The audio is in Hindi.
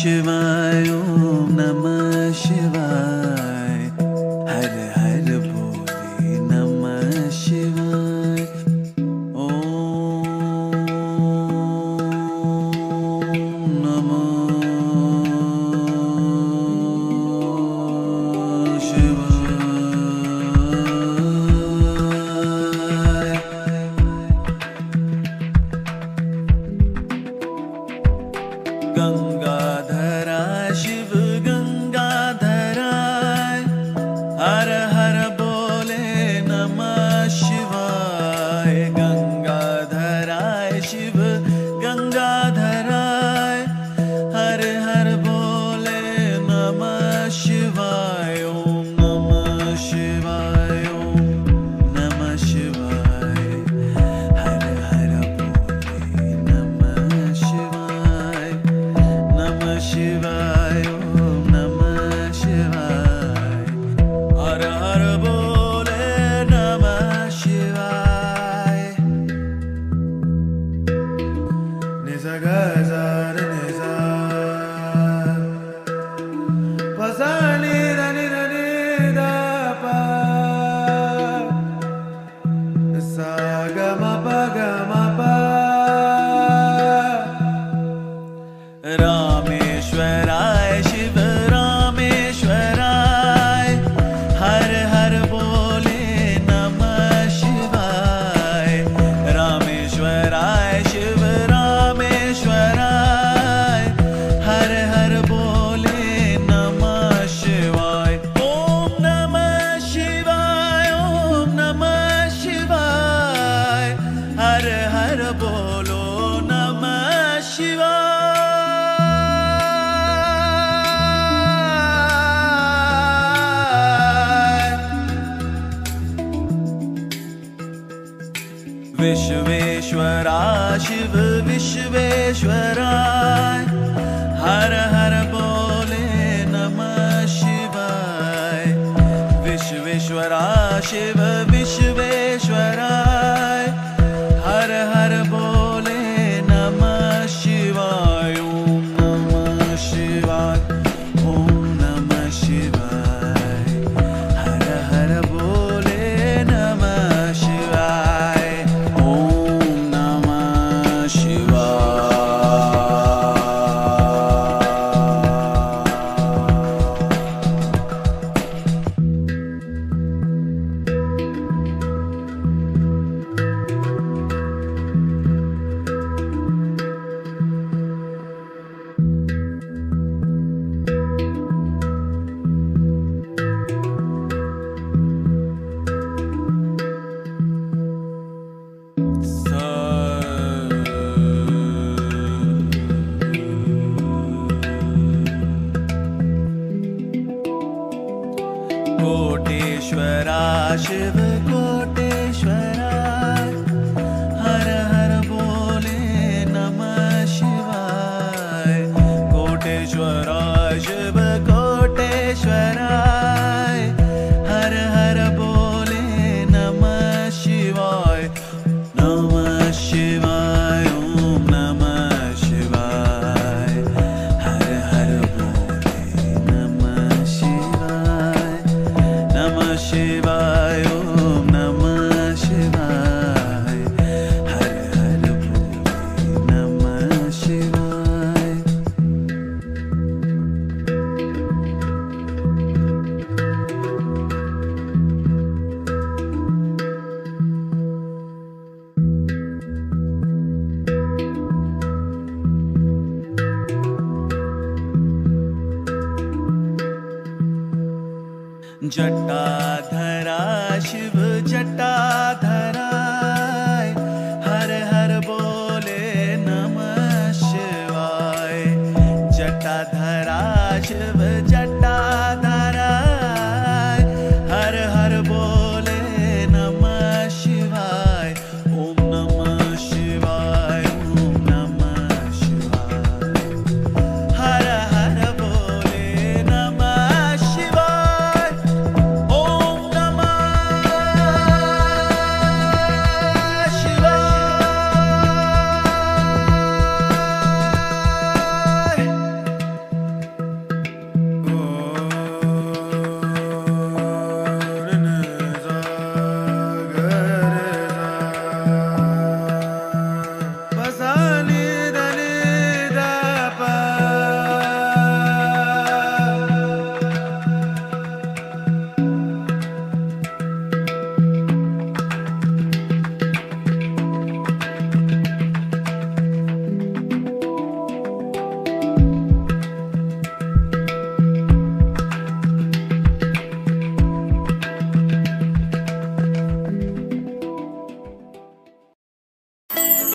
शिवाय ओम नमः शिवाय हर हर भोले नमः शिवाय ओम नमः शिवाय। गंगाधरा शिव गंगाधराय हर हर बोले नमः शिवाय। गंगाधराय शिव गंगाधराय हर हर बोले नमः शिवाय। ओम नमः शिवाय ओम नमः शिवाय हर हर बोले नमः शिवाय। नमः शिवाय ओम नमः शिवाय हर हर बोले नमः शिवाय। निसा ग सा रे निसा प सा नि ध नि ध नि ध प सा ग म प ग म प। रामेश्वराय शिव रामेश्वराय हर हर बोले नमः शिवाय। रामेश्वराय शिव रामेश्वराय हर हर बोले नमः शिवाय। ओम नमः शिवाय ओम नमः शिवाय हर हर बोलो नमः शिवाय। विश्वेश्वरा शिव विश्वेश्वराय हर हर बोले नमः शिवाय। विश्वेश्वरा शिव विश्वेश्वराय हर हर बोले नमः शिवाय। ओम नमः शिवाय ओम नमः शिवाय हर हर बोले नमः शिवाय। ओम नमः शिवाय। कोटेश्वरा शिव कोटेश्वरा हर हर बोले नमः शिवाय। कोटेश्वरा शिव कोटेश्वरा हर हर बोले नमः शिवाय। नमः शिवाय ओम नमः शिवाय हर हर बोले नमः शिवाय। नमः शिवाय ओम नमः शिवाय हर हर बोले नमः शिवाय। जटा